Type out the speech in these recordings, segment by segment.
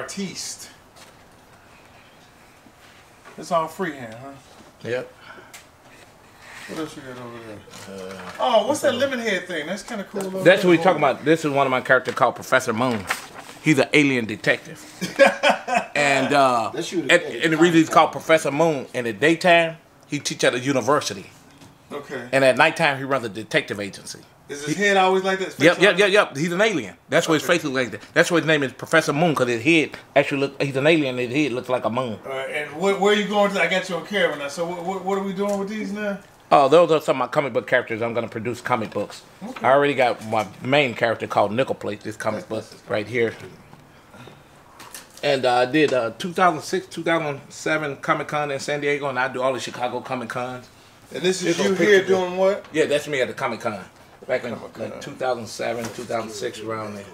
artiste. It's all freehand, huh? Yep. What else you got over there? Oh, what's that lemon head thing? That's kind of cool. That's what we're talking about. This is one of my characters called Professor Moon. He's an alien detective. And the reason he's called Professor Moon, in the daytime, he teaches at a university. Okay. And at nighttime, he runs a detective agency. Is his head always like that? Yep. He's an alien. That's why his face looks like that. That's why his name is Professor Moon, because his head actually he's an alien, and his head looks like a moon. And where are you going to? I got you on camera now. So what are we doing with these now? Oh, those are some of my comic book characters. I'm going to produce comic books. Okay. I already got my main character called Nickel Plate, this comic book right here. And I did 2006, 2007 Comic-Con in San Diego, and I do all the Chicago Comic-Cons. And this is you here doing what? Yeah, that's me at the Comic-Con. Back in like 2007, 2006, around there.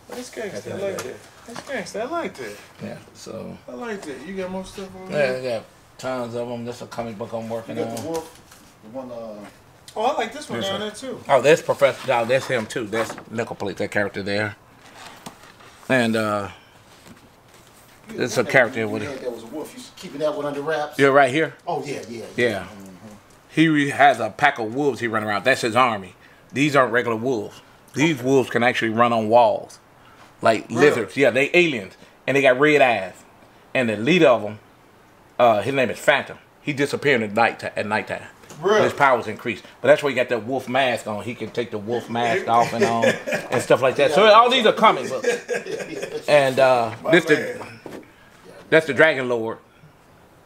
That's gangsta. I like that. That's gangsta. I like that. Yeah, so. I like that. You got more stuff over there? Yeah, I got tons of them. This is a comic book I'm working on. The wolf? The one, Oh, I like this one down there too. Oh, that's Professor. No, that's him too. That's Nickel Plate, that character there. And this is a character with it. That was a wolf. You keeping that one under wraps? You're right here. Oh yeah. Mm-hmm. He has a pack of wolves he run around. That's his army. These aren't regular wolves. These wolves can actually run on walls, like lizards. Yeah, they aliens, and they got red eyes. And the leader of them, his name is Phantom. He disappeared at nighttime. Really? His powers increased. But that's why he got that wolf mask on. He can take the wolf mask off and on and stuff like that. So all these are comic books. And that's the Dragon Lord.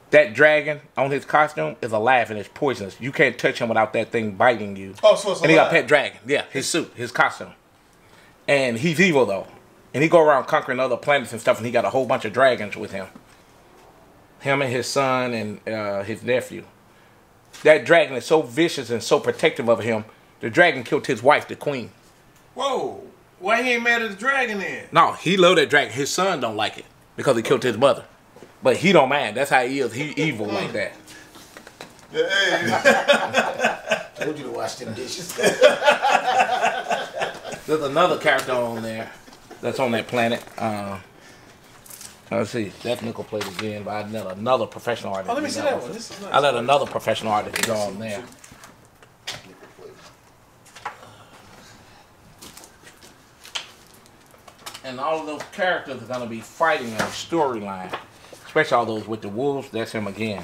That dragon on his costume is alive and it's poisonous. You can't touch him without that thing biting you. Oh, so it's alive. And he got a pet dragon. Yeah, his suit, his costume. And he's evil though. And he go around conquering other planets and stuff, and he got a whole bunch of dragons with him. Him and his son and his nephew. That dragon is so vicious and so protective of him, the dragon killed his wife, the queen. Whoa. Why he ain't mad at the dragon then? No, he loved that dragon. His son don't like it because he killed his mother. But he don't mind. That's how he is. He evil like that. I told you to wash them dishes. There's another character on there that's on that planet. Let's see. That's Nickel Plate again, but I let another professional artist. Oh, let me see that one. This is nice. I let another professional artist draw on there. And all of those characters are going to be fighting in a storyline. Especially all those with the wolves, that's him again.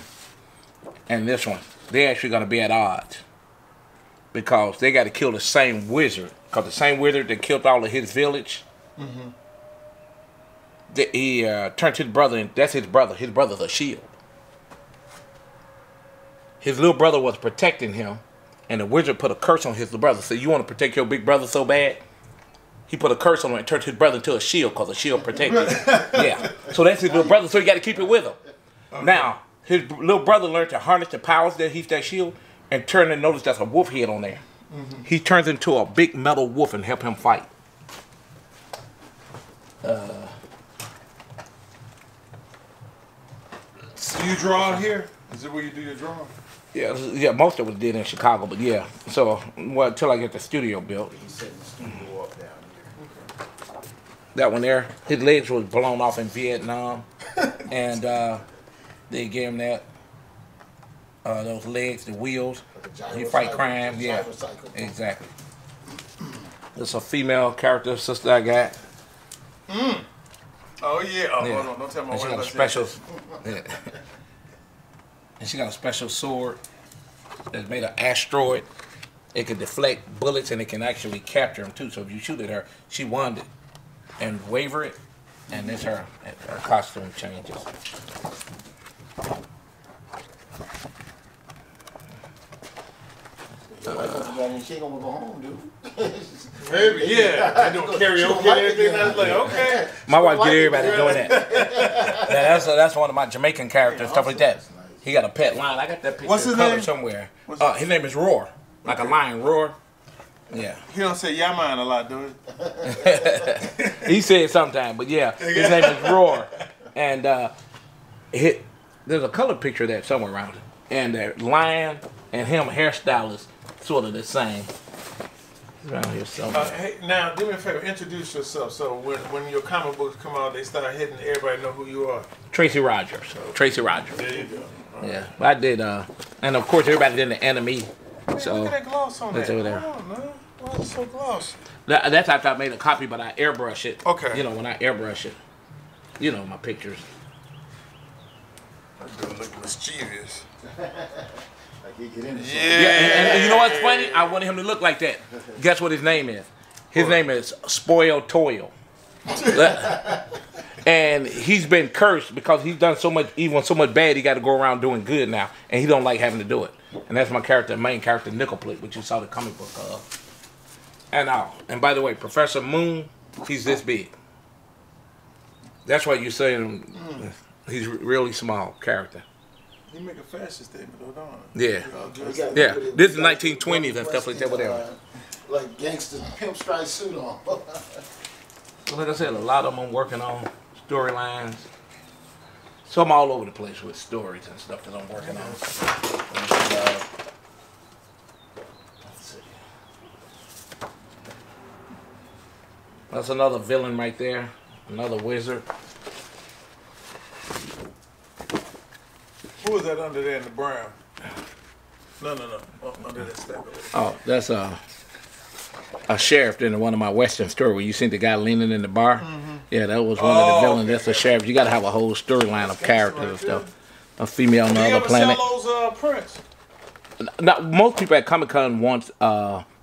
And this one, they're actually going to be at odds. Because they got to kill the same wizard. Because the same wizard that killed all of his village, he turned his brother, and that's his brother. His brother's a shield. His little brother was protecting him, and the wizard put a curse on his little brother. So you want to protect your big brother so bad? He put a curse on him and turned his brother into a shield because a shield protected him. Yeah. So that's his little brother, so you got to keep it with him. Okay. Now, his little brother learned to harness the powers that he's that shield and turn and notice there's a wolf head on there. He turns into a big metal wolf and help him fight. So you draw out here? Is it where you do your drawing? Yeah, most of it did in Chicago, but yeah. So, well, until I get the studio built. He's setting the studio up down here. That one there, his legs was blown off in Vietnam, and they gave him that, those legs, the wheels. He fight crime, yeah, exactly. There's a female character sister I got. Oh yeah. Oh, yeah. Hold on, don't tell my wife. She got a special. Yeah. And she got a special sword that's made of asteroid. It can deflect bullets and it can actually capture them too. So if you shoot at her, she won it and waver it, and this her costume changes. She ain't gonna go home, dude. Maybe, yeah. I do karaoke and everything. I was like, okay. My wife get everybody doing that. Yeah, that's one of my Jamaican characters, stuff like that. He got a pet lion. I got that picture. What's his name? Somewhere. His name is Roar, like a lion, Roar. Yeah. He don't say "yeah man" a lot, do he? He said sometimes, but yeah, his name is Roar, and there's a color picture of that somewhere around it, and the lion and him hairstyle is sort of the same. Around here somewhere. Hey, now do me a favor. Introduce yourself. So when your comic books come out, they start hitting. Everybody know who you are. Tracy Roger. Tracy Roger. There you go. Yeah, I did, and of course everybody did the anime. So look at that gloss on that's that. over there. Come on, man. Why is it so glossy? That's after I made a copy, but I airbrush it. Okay. You know, when I airbrush it, you know my pictures. That dude look mischievous. Like he get into something. Yeah, and you know what's funny? I wanted him to look like that. Guess what his name is? His name is Spoiled Toil. And he's been cursed because he's done so much evil and so much bad. He got to go around doing good now, and he don't like having to do it. And that's my character, main character, Nickel Plate, which you saw the comic book of. And by the way, Professor Moon, he's this big. That's why you're saying he's a really small character. He make a fashion statement, though, don't Yeah. he? Yeah. This is 1920s and stuff like that, whatever. Like gangster pimp stripe suit on. So like I said, a lot of them I'm working on storylines. So I'm all over the place with stories and stuff that I'm working on. Let's see. That's another villain right there. Another wizard. Who was that under there in the brown? No. Oh, under that stack over there. Oh, that's a sheriff in one of my Western stories where you seen the guy leaning in the bar. Yeah, that was one of the villains. Okay. That's a sheriff. You got to have a whole storyline of characters and stuff. A female on the Do you other ever planet. sell those prints? Now, most people at Comic Con want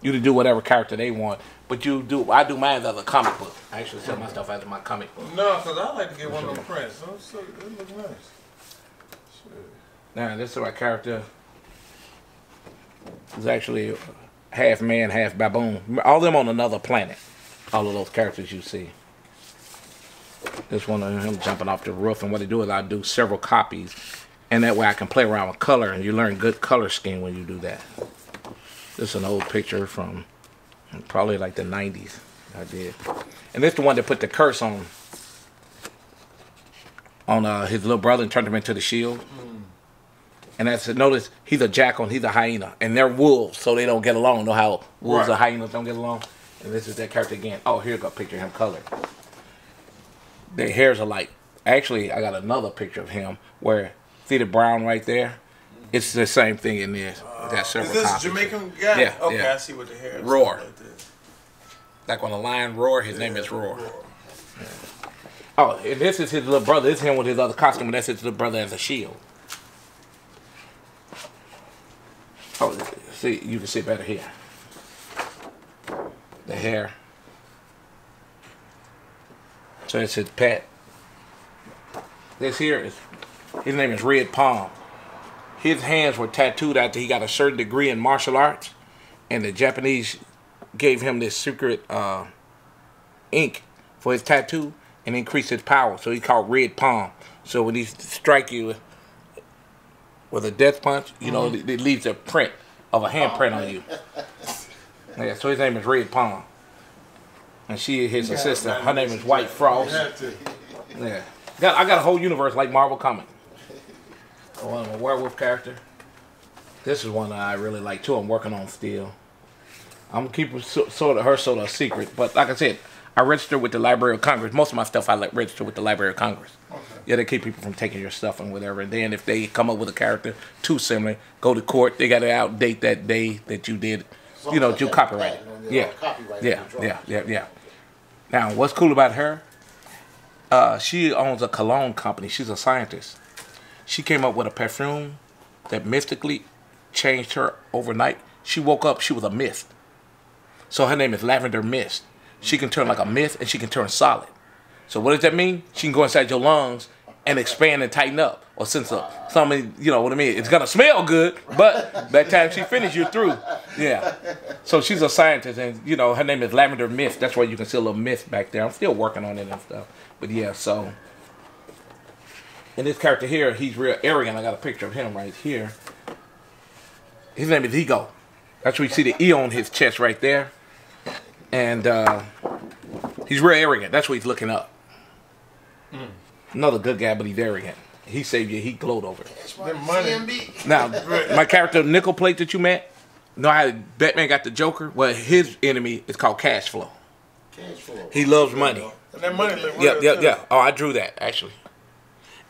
you to do whatever character they want, but I do mine as a comic book. I actually sell my stuff as my comic book. No, because I like to get one of them prints. So it look nice. Shit. Now, this is my character. He's actually half man, half baboon. All of them on another planet. All of those characters you see. This one of him jumping off the roof, and what I do is I do several copies, and that way I can play around with color, and you learn good color scheme when you do that. This is an old picture from probably like the 90s I did. And this is the one that put the curse on his little brother and turned him into the shield. And that's notice he's a jackal and he's a hyena, and they're wolves, so they don't get along. Know how wolves and hyenas don't get along? And this is that character again. Oh, here's a picture of him colored. Their hairs are like. Actually, I got another picture of him where see the brown right there. It's the same thing in this. That's several Is this copies. Jamaican guy? Yeah. Okay, yeah. I see what the hair is. Roar. Like this. Like when a lion roar, his name is Roar. Yeah. Oh, and this is his little brother. This is him with his other costume, and that's his little brother as a shield. Oh, see, you can see better here. The hair. So it's his pet. This here is, his name is Red Palm. His hands were tattooed after he got a certain degree in martial arts, and the Japanese gave him this secret ink for his tattoo and increased his power. So he called Red Palm. So when he strike you with a death punch, you know, it leaves a print of a handprint on you. Yeah, so his name is Red Palm. And she is his assistant. Her name is White Frost. Yeah. I got a whole universe like Marvel Comics. One of a werewolf character. This is one that I really like too. I'm working on still. I'm keeping sort of a secret. But like I said, I registered with the Library of Congress. Most of my stuff I register with the Library of Congress. Okay. Yeah, they keep people from taking your stuff and whatever. And then if they come up with a character too similar, go to court. They got to outdate that day that you did. You know, you copyright it. Yeah. Now, what's cool about her? She owns a cologne company. She's a scientist. She came up with a perfume that mystically changed her overnight. She woke up, she was a mist. So her name is Lavender Mist. She can turn like a mist and she can turn solid. So what does that mean? She can go inside your lungs and expand and tighten up. Or sense of something, you know what I mean? It's gonna smell good, but by the time she finishes, you're through. Yeah. So she's a scientist, and you know, her name is Lavender Mist. That's why you can see a little mist back there. I'm still working on it and stuff. But yeah, so. And this character here, he's real arrogant. I got a picture of him right here. His name is Ego. That's where you see the E on his chest right there. And he's real arrogant. That's where he's looking up. Another good guy, but he's arrogant. He saved you. He glowed over it. That money. Now, my character Nickel Plate that you met, Know how Batman got the Joker? Well, his enemy is called Cash Flow. Cash flow. He loves money. And that money look Yeah, real, yeah, too. yeah. Oh, I drew that actually.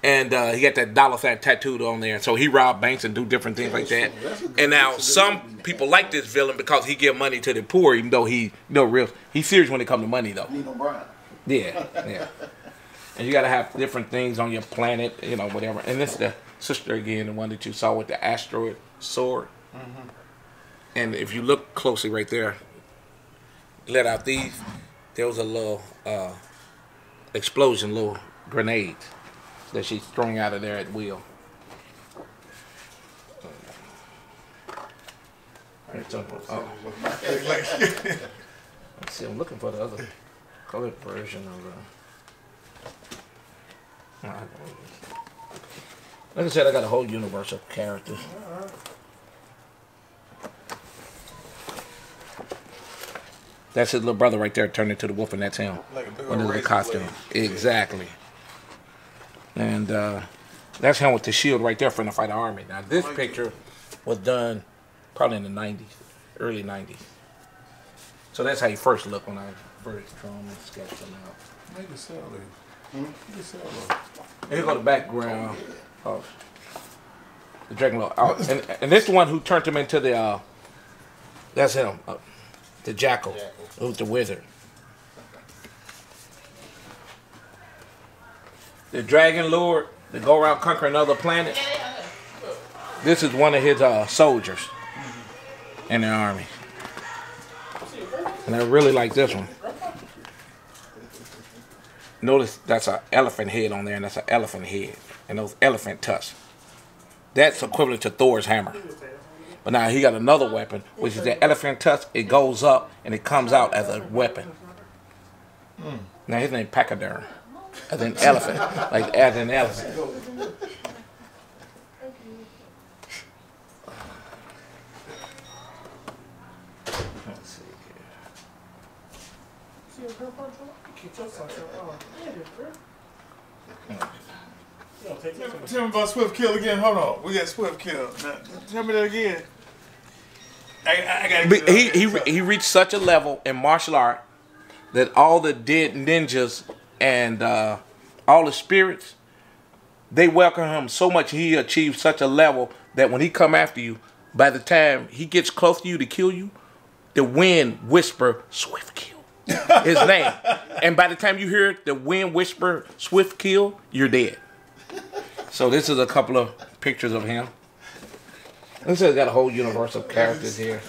And he got that dollar sign tattooed on there. So he robbed banks and do different things like that. And now some people like this villain because he give money to the poor, even though he real. He's serious when it comes to money though. Nino Brown. Yeah, yeah. And you gotta have different things on your planet, you know, whatever. And this is the sister again, the one that you saw with the asteroid sword. Mm-hmm. And if you look closely right there, let out these. There was a little explosion, little grenade that she's throwing out of there at will. Oh. Let's see, I'm looking for the other colored version of the. Like I said, I got a whole universe of characters. That's his little brother right there turned into the wolf, and that's him. Like a big Under old the razor costume. blade. Exactly. And that's him with the shield right there from the fight army. Now, this picture was done probably in the 90s, early 90s. So that's how he first looked when I first drew him and sketched him out. Make it sell it. You can sell it. And here go the background of the Dragon Lord. Oh, and this is the one who turned him into the, that's him, the Jackal, who's the wizard. The Dragon Lord that go around conquering other planets. This is one of his soldiers in the army. And I really like this one. Notice that's an elephant head on there, and that's an elephant head. And those elephant tusks. That's equivalent to Thor's hammer. But now he got another weapon, which is the elephant tusk. It goes up, and it comes out as a weapon. Now his name Pachyderm. As an elephant. Like as an elephant. Let's see Tell me about Swift Kill again. Hold on. We got Swift Kill. Now, tell me that again. I gotta But get he reached such a level in martial art that all the dead ninjas and all the spirits, they welcome him so much. He achieved such a level that when he come after you, by the time he gets close to you to kill you, the wind whisper Swift Kill his name, and by the time you hear the wind whisper Swift Kill, you're dead. So this is a couple of pictures of him. This has got a whole universe of characters here.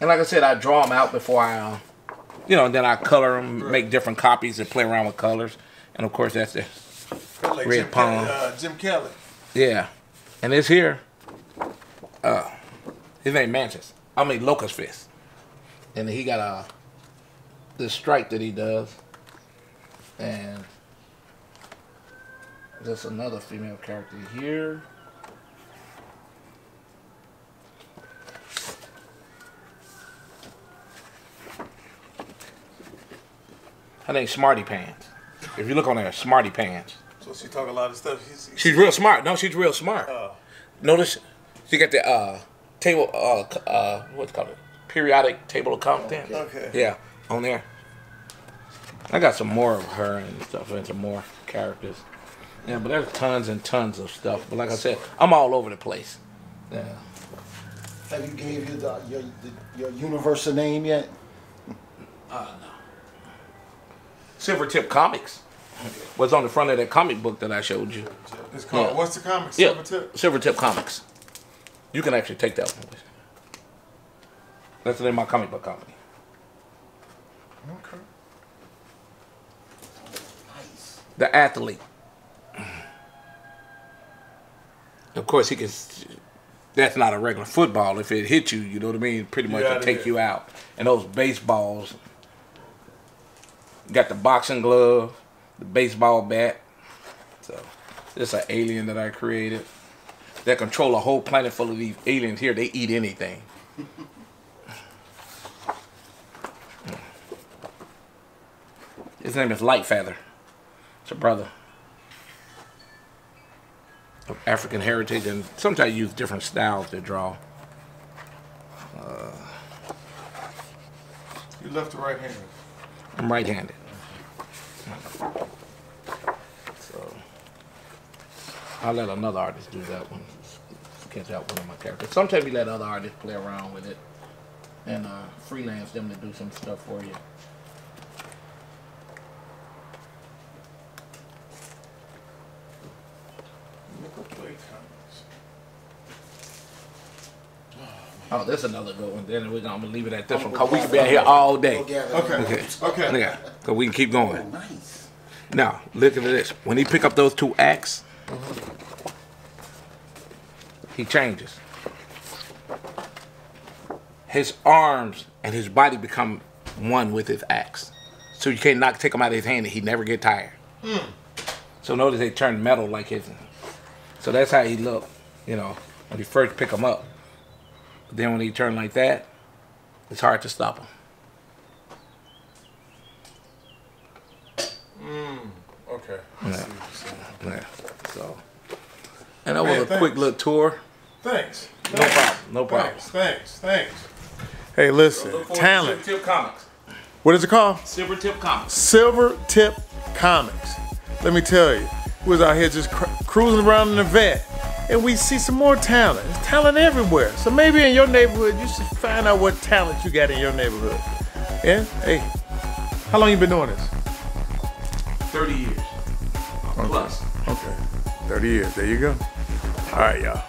And like I said, I draw them out before I, then I color them, make different copies and play around with colors. And of course, that's the like red palm. Jim Kelly. Yeah. And this here, his name Mantis. Locust Fist. And he got this stripe that he does. And there's another female character here. Her name's Smarty Pants. If you look on there, Smarty Pants. So she talk a lot of stuff. She's real smart. No, she's real smart. Notice she got the table, what's it called? Periodic table of contents. Okay. Yeah, on there. I got some more of her and stuff, and some more characters. Yeah, but there's tons and tons of stuff. But like I said, I'm all over the place. Yeah. Have you gave your universal name yet? No. Silvertip Comics was on the front of that comic book that I showed you. It's called, what's the comic? Yeah, Silvertip? Silvertip Comics. You can actually take that one. That's the name of my comic book company. Okay. Nice. The Athlete. Of course, he can. That's not a regular football. If it hit you, you know what I mean. Pretty much it'll take you out. And those baseballs. Got the boxing glove, the baseball bat. So this is an alien that I created. That control a whole planet full of these aliens here. They eat anything. His name is Light Feather. It's a brother of African heritage, and sometimes use different styles to draw. left or right-handed? I'm right-handed. So I'll let another artist do that one. Sketch out one of my characters. Sometimes we let other artists play around with it and freelance them to do some stuff for you. Oh, that's another good one. Then we're gonna leave it at this one because we can be out here all day. Okay. Yeah, so we can keep going. Oh, nice. Now, look at this. When he pick up those two acts, he changes. His arms and his body become one with his axe. So you can't take him out of his hand and he never get tired. So notice they turn metal like his. So that's how he look, you know, when you first pick him up. But then when he turn like that, it's hard to stop him. Okay. Yeah. So, and that was a quick little tour. Thanks. No problem. Thanks. Hey, listen, talent. Silver Tip Comics. What is it called? Silver Tip Comics. Silver Tip Comics. Let me tell you, we was out here just cruising around in the vet, and we see some more talent. There's talent everywhere. So maybe in your neighborhood, you should find out what talent you got in your neighborhood. Yeah? Hey, how long you been doing this? 30 years. Plus. Okay. 30 years. There you go. All right, y'all.